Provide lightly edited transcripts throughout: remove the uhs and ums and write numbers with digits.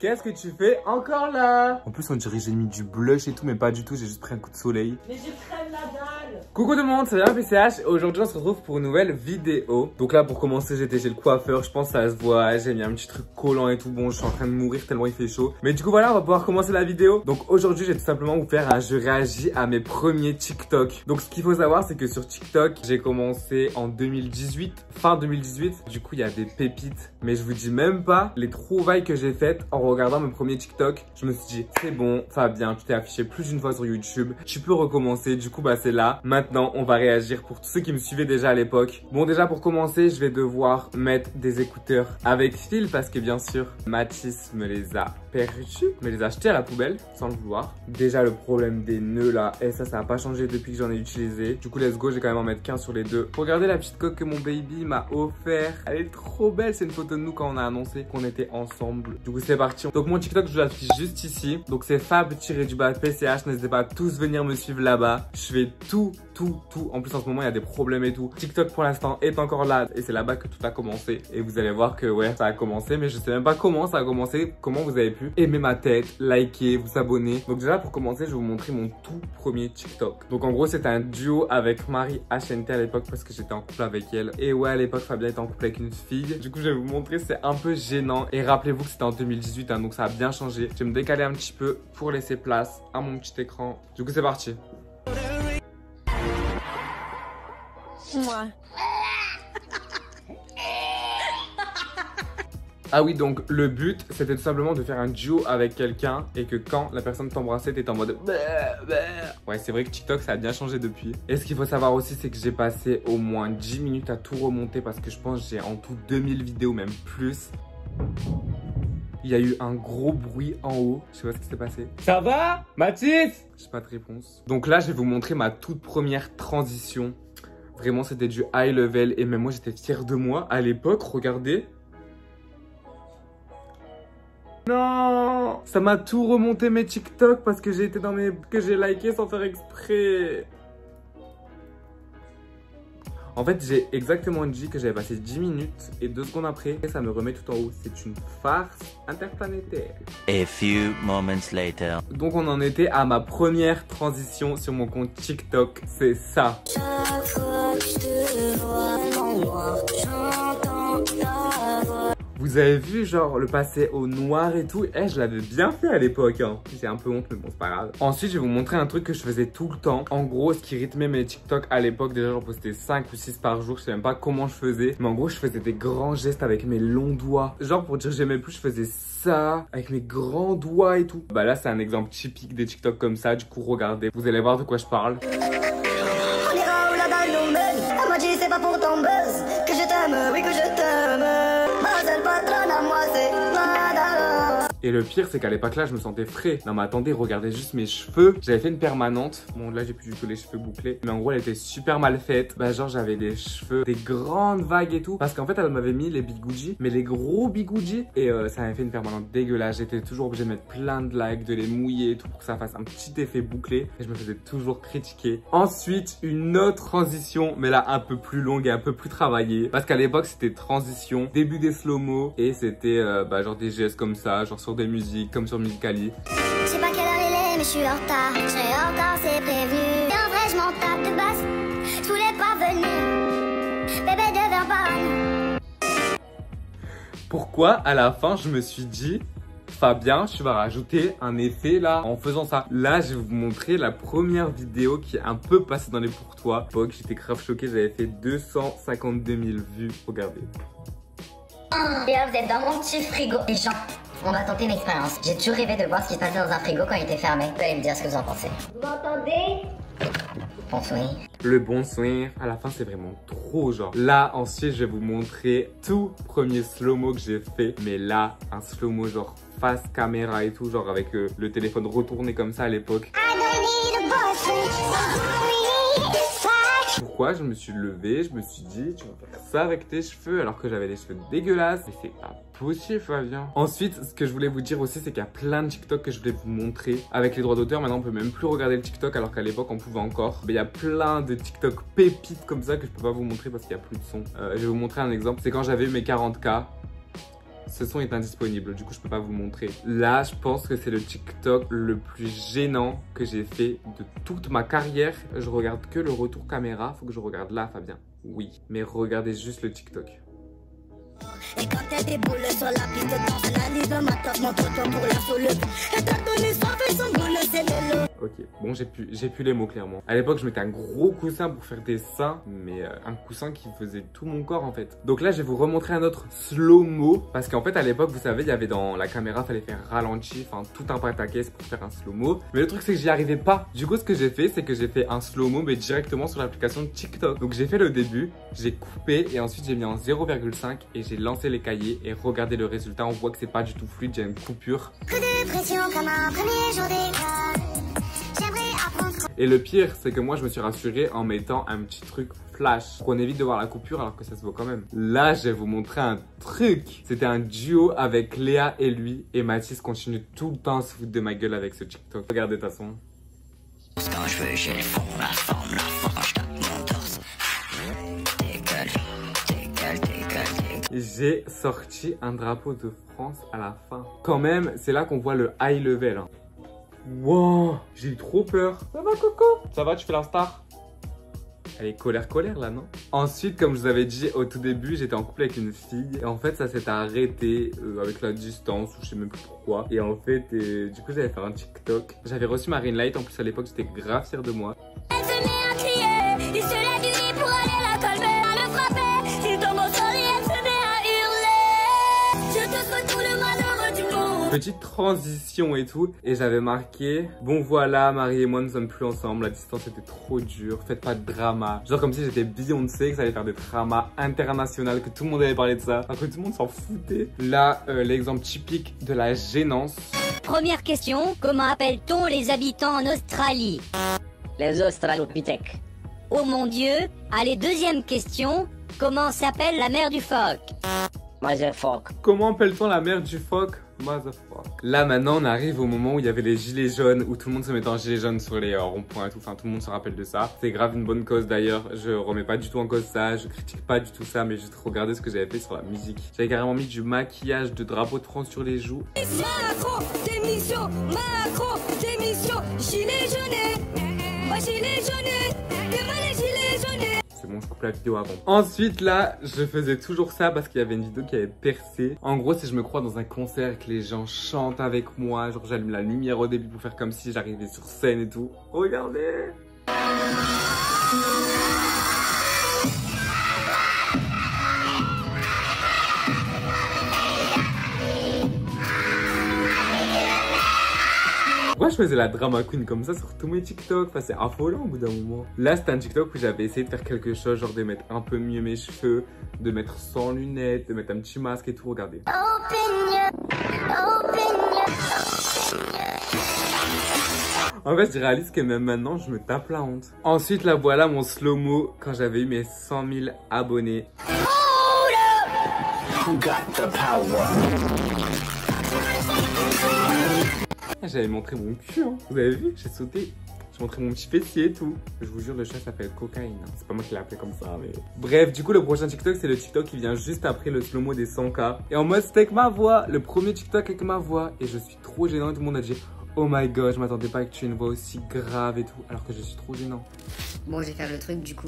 Qu'est-ce que tu fais encore là? En plus on dirait que j'ai mis du blush et tout, mais pas du tout, j'ai juste pris un coup de soleil. Mais je crève la dalle. Coucou tout le monde, c'est bien PCH. Aujourd'hui on se retrouve pour une nouvelle vidéo. Donc là pour commencer j'étais chez le coiffeur, je pense que ça se voit, j'ai mis un petit truc collant et tout. Bon, je suis en train de mourir tellement il fait chaud. Mais du coup voilà, on va pouvoir commencer la vidéo. Donc aujourd'hui je vais tout simplement vous faire un je réagis à mes premiers TikTok. Donc ce qu'il faut savoir c'est que sur TikTok j'ai commencé en 2018, fin 2018. Du coup il y a des pépites, mais je vous dis même pas les trouvailles que j'ai faites en regardant mes premiers TikTok. Je me suis dit c'est bon Fabien, tu t'es affiché plus d'une fois sur YouTube, tu peux recommencer. Du coup bah c'est là. Maintenant on va réagir pour tous ceux qui me suivaient déjà à l'époque. Bon déjà pour commencer je vais devoir mettre des écouteurs avec fil parce que bien sûr Mathis me les a perdus, me les a achetés à la poubelle sans le vouloir. Déjà le problème des nœuds là, et ça n'a pas changé depuis que j'en ai utilisé. Du coup let's go, j'ai quand même en mettre qu'un sur les deux. Regardez la petite coque que mon baby m'a offert, elle est trop belle. C'est une photo de nous quand on a annoncé qu'on était ensemble. Du coup c'est parti. Donc mon TikTok je l'affiche juste ici. Donc c'est fab-PCH, n'hésitez pas à tous venir me suivre là-bas. Je fais tout. En plus en ce moment il y a des problèmes et tout. TikTok pour l'instant est encore là et c'est là-bas que tout a commencé. Et vous allez voir que ouais ça a commencé, mais je sais même pas comment ça a commencé, comment vous avez pu aimer ma tête, liker, vous abonner. Donc déjà pour commencer je vais vous montrer mon tout premier TikTok. Donc en gros c'était un duo avec Marie HNT à l'époque parce que j'étais en couple avec elle. Et ouais à l'époque Fabien était en couple avec une fille. Du coup je vais vous montrer, c'est un peu gênant. Et rappelez-vous que c'était en 2018 hein, donc ça a bien changé. Je vais me décaler un petit peu pour laisser place à mon petit écran. Du coup c'est parti. Moi. Ah oui, donc le but, c'était tout simplement de faire un duo avec quelqu'un et que quand la personne t'embrassait, t'étais en mode... Ouais, c'est vrai que TikTok, ça a bien changé depuis. Et ce qu'il faut savoir aussi, c'est que j'ai passé au moins 10 minutes à tout remonter parce que je pense que j'ai en tout 2000 vidéos, même plus. Il y a eu un gros bruit en haut. Je sais pas ce qui s'est passé. Ça va, Mathis? J'ai pas de réponse. Donc là, je vais vous montrer ma toute première transition. Vraiment, c'était du high level et même moi, j'étais fier de moi. À l'époque, regardez. Non! Ça m'a tout remonté mes TikTok parce que j'ai été dans mes... que j'ai liké sans faire exprès. En fait, j'ai exactement dit que j'avais passé 10 minutes et 2 secondes après, ça me remet tout en haut. C'est une farce interplanétaire. A few moments later. Donc on en était à ma première transition sur mon compte TikTok. C'est ça. Chaque fois que je te vois en noir, j'entends ta voix. Vous avez vu genre le passer au noir et tout. Je l'avais bien fait à l'époque hein. J'ai un peu honte mais bon c'est pas grave. Ensuite je vais vous montrer un truc que je faisais tout le temps. En gros ce qui rythmait mes TikTok à l'époque, déjà j'en postais 5 ou 6 par jour. Je sais même pas comment je faisais. Mais en gros je faisais des grands gestes avec mes longs doigts. Genre pour dire j'aimais plus je faisais ça avec mes grands doigts et tout. Bah là c'est un exemple typique des TikTok comme ça. Du coup regardez, vous allez voir de quoi je parle. C'est pas pour ton buzz que je t'aime, oui que je t'aime. Ma seule patronne à moi c'est Madame. Et le pire c'est qu'à l'époque là je me sentais frais. Non mais attendez, regardez juste mes cheveux. J'avais fait une permanente. Bon là j'ai plus du tout les cheveux bouclés. Mais en gros elle était super mal faite. Bah genre j'avais des cheveux, des grandes vagues et tout. Parce qu'en fait elle m'avait mis les bigoudis, mais les gros bigoudis. Et ça m'avait fait une permanente dégueulasse. J'étais toujours obligé de mettre plein de likes, de les mouiller et tout pour que ça fasse un petit effet bouclé. Et je me faisais toujours critiquer. Ensuite une autre transition, mais là un peu plus longue et un peu plus travaillée. Parce qu'à l'époque c'était transition, début des slow-mo. Et c'était genre des gestes comme ça, genre sur des musiques comme sur Musical.ly. Je sais pas quelle heure il est mais je suis en retard. Je serai en retard c'est prévenu. Et en vrai je m'en tape de base. Je voulais pas venir. Bébé devient pas. Pourquoi à la fin je me suis dit Fabien, tu vas rajouter un effet là en faisant ça. Là, je vais vous montrer la première vidéo qui est un peu passée dans les pour toi. J'étais grave choqué, j'avais fait 252 000 vues. Regardez. Et là, vous êtes dans mon petit frigo. Les gens, on va tenter une expérience. J'ai toujours rêvé de voir ce qui se passait dans un frigo quand il était fermé. Vous allez me dire ce que vous en pensez. Vous m'entendez? Bon sourire. Le bon sourire, à la fin c'est vraiment trop genre. Là ensuite je vais vous montrer tout premier slow-mo que j'ai fait. Mais là, un slow-mo genre face caméra et tout, genre avec le téléphone retourné comme ça à l'époque. Pourquoi je me suis levé, je me suis dit tu vas faire ça avec tes cheveux alors que j'avais des cheveux dégueulasses. Mais c'est pas possible Fabien. Ensuite ce que je voulais vous dire aussi c'est qu'il y a plein de TikTok que je voulais vous montrer. Avec les droits d'auteur maintenant on peut même plus regarder le TikTok alors qu'à l'époque on pouvait encore. Mais il y a plein de TikTok pépites comme ça que je peux pas vous montrer parce qu'il y a plus de son. Je vais vous montrer un exemple. C'est quand j'avais eu mes 40K. ce son est indisponible, du coup je peux pas vous le montrer. Là, je pense que c'est le TikTok le plus gênant que j'ai fait de toute ma carrière. Je regarde que le retour caméra, faut que je regarde là, Fabien. Oui, mais regardez juste le TikTok. Et quand elle déboule sur la piste de danse, analyse ma tâche, mon toto pour la soulever. Et t'as donné soif et son boule, c'est de l'eau. Ok, bon j'ai plus les mots clairement. À l'époque je mettais un gros coussin pour faire des seins, mais un coussin qui faisait tout mon corps en fait. Donc là je vais vous remontrer un autre slow-mo, parce qu'en fait à l'époque vous savez il y avait dans la caméra, fallait faire ralenti, enfin tout un pataquès pour faire un slow-mo. Mais le truc c'est que j'y arrivais pas. Du coup ce que j'ai fait c'est que j'ai fait un slow-mo mais directement sur l'application de TikTok. Donc j'ai fait le début, j'ai coupé et ensuite j'ai mis en 0,5 et j'ai lancé les cahiers et regardez le résultat, on voit que c'est pas du tout fluide, j'ai une coupure. Coup de pression comme un premier jour d'école. Et le pire, c'est que moi, je me suis rassuré en mettant un petit truc flash. On évite de voir la coupure alors que ça se voit quand même. Là, je vais vous montrer un truc. C'était un duo avec Léa et lui. Et Mathis continue tout le temps à se foutre de ma gueule avec ce TikTok. Regardez de toute façon. Quand je veux, j'ai le fond, la forme, quand je tape mon torse. J'ai sorti un drapeau de France à la fin. Quand même, c'est là qu'on voit le high level. Hein. Wow, j'ai eu trop peur. Ça va Coco? Ça va, tu fais la star? Elle est colère là, non? Ensuite, comme je vous avais dit au tout début, j'étais en couple avec une fille. Et en fait, ça s'est arrêté avec la distance, ou je sais même plus pourquoi. Et en fait, du coup, j'avais fait un TikTok. J'avais reçu ma ring light, en plus à l'époque, j'étais grave fière de moi. Elle se met à crier, il se lève du lit pour aller la calmer, à le frapper. S'il tombe au sol, elle se met à hurler. Je te souhaite tout le malheur du monde. Petite transition et tout, et j'avais marqué bon voilà, Marie et moi ne sommes plus ensemble, la distance était trop dure, faites pas de drama. Genre comme si j'étais Beyoncé, que ça allait faire des dramas internationaux, que tout le monde allait parler de ça, alors que tout le monde s'en foutait. Là, l'exemple typique de la gênance. Première question, comment appelle-t-on les habitants en Australie? Les Australopithèques. Oh mon Dieu. Allez, deuxième question, comment s'appelle la mère du phoque? Motherfuck. Comment appelle-t-on la mère du phoque? Motherfuck. Là maintenant on arrive au moment où il y avait les gilets jaunes, où tout le monde se mettait en gilets jaunes sur les ronds-points et tout, enfin tout le monde se rappelle de ça. C'est grave une bonne cause d'ailleurs, je remets pas du tout en cause ça, je critique pas du tout ça, mais juste regardez ce que j'avais fait sur la musique. J'avais carrément mis du maquillage de drapeau de France sur les joues. Macron, démission, Macron, démission, gilets jaunes, oh gilets jaunes, demain les gilets jaunes. C'est bon, je coupe la vidéo avant. Ensuite là, je faisais toujours ça parce qu'il y avait une vidéo qui avait percé. En gros, si je me crois dans un concert et que les gens chantent avec moi, genre j'allume la lumière au début pour faire comme si j'arrivais sur scène et tout. Regardez! Pourquoi je faisais la drama queen comme ça sur tous mes TikTok? Enfin, c'est affolant au bout d'un moment. Là, c'était un TikTok où j'avais essayé de faire quelque chose, genre de mettre un peu mieux mes cheveux, de mettre sans lunettes, de mettre un petit masque et tout. Regardez. En fait, je réalise que même maintenant, je me tape la honte. Ensuite, là, voilà mon slow-mo quand j'avais eu mes 100 000 abonnés. Who got the power? J'avais montré mon cul, hein. Vous avez vu? J'ai sauté. J'ai montré mon petit fessier et tout. Je vous jure, le chat s'appelle Cocaïne. C'est pas moi qui l'ai appelé comme ça, mais... Bref, du coup, le prochain TikTok, c'est le TikTok qui vient juste après le slow-mo des 100K. Et en mode, c'était avec ma voix. Le premier TikTok avec ma voix. Et je suis trop gênant. Et tout le monde a dit, oh my god, je m'attendais pas que tu aies une voix aussi grave et tout. Alors que je suis trop gênant. Bon, je vais faire le truc du coup.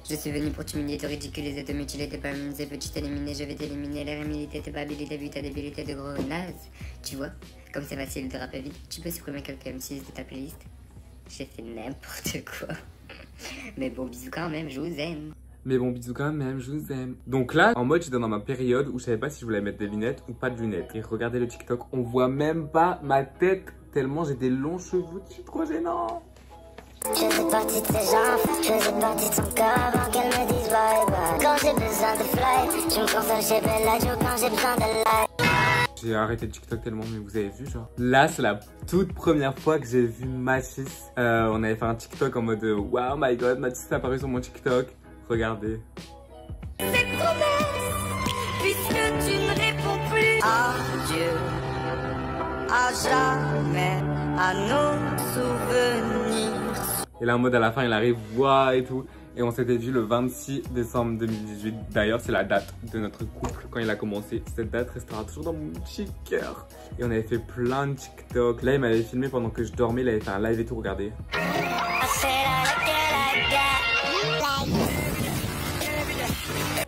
Je suis venu pour t'humilier, te ridiculiser, te mutiler, te paralysé, petit éliminer, je vais t'éliminer, l'air humilité, tes habilité, vu ta débilité de gros naze. Tu vois, comme c'est facile de rapper vite, tu peux supprimer quelques M6 de ta playlist. J'ai fait n'importe quoi. Mais bon, bisous quand même, je vous aime. Mais bon, bisous quand même, je vous aime. Donc là, en mode, j'étais dans ma période où je savais pas si je voulais mettre des lunettes ou pas de lunettes. Et regardez le TikTok, on voit même pas ma tête tellement j'ai des longs cheveux, je suis trop gênant. Je faisais partie de ces gens, je faisais partie de son corps avant qu'elle me dise bye bye. Quand j'ai besoin de fly, je me console chez Bella Joe quand j'ai besoin de like. J'ai arrêté le TikTok tellement, mais vous avez vu genre. Là, c'est la toute première fois que j'ai vu Mathis. On avait fait un TikTok en mode wow my god, Mathis est apparu sur mon TikTok. Regardez. Ces promesses, puisque tu ne réponds plus. Adieu, à jamais, à nos souvenirs. Et là en mode à la fin il arrive, waouh et tout. Et on s'était vu le 26 décembre 2018. D'ailleurs, c'est la date de notre couple quand il a commencé. Cette date restera toujours dans mon petit cœur. Et on avait fait plein de TikTok. Là, il m'avait filmé pendant que je dormais. Il avait fait un live et tout, regardez.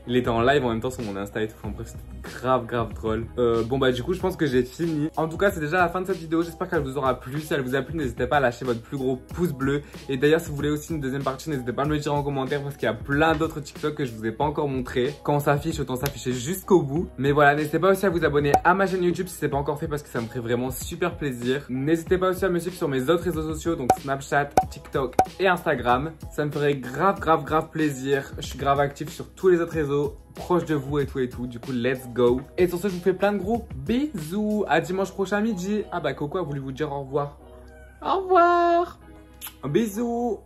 Il était en live en même temps sur mon Insta et tout. Enfin bref, c'était grave drôle. Bon bah du coup je pense que j'ai fini. En tout cas c'est déjà la fin de cette vidéo. J'espère qu'elle vous aura plu. Si elle vous a plu, n'hésitez pas à lâcher votre plus gros pouce bleu. Et d'ailleurs si vous voulez aussi une deuxième partie, n'hésitez pas à me le dire en commentaire parce qu'il y a plein d'autres TikTok que je vous ai pas encore montré. Quand on s'affiche, autant s'afficher jusqu'au bout. Mais voilà, n'hésitez pas aussi à vous abonner à ma chaîne YouTube si c'est pas encore fait parce que ça me ferait vraiment super plaisir. N'hésitez pas aussi à me suivre sur mes autres réseaux sociaux, donc Snapchat, TikTok et Instagram. Ça me ferait grave plaisir. Je suis grave actif sur tous les autres réseaux, proche de vous et tout. Du coup, let's go. Et sur ce, je vous fais plein de gros bisous. À dimanche prochain midi. Ah bah Coco a voulu vous dire au revoir. Au revoir. Un bisou.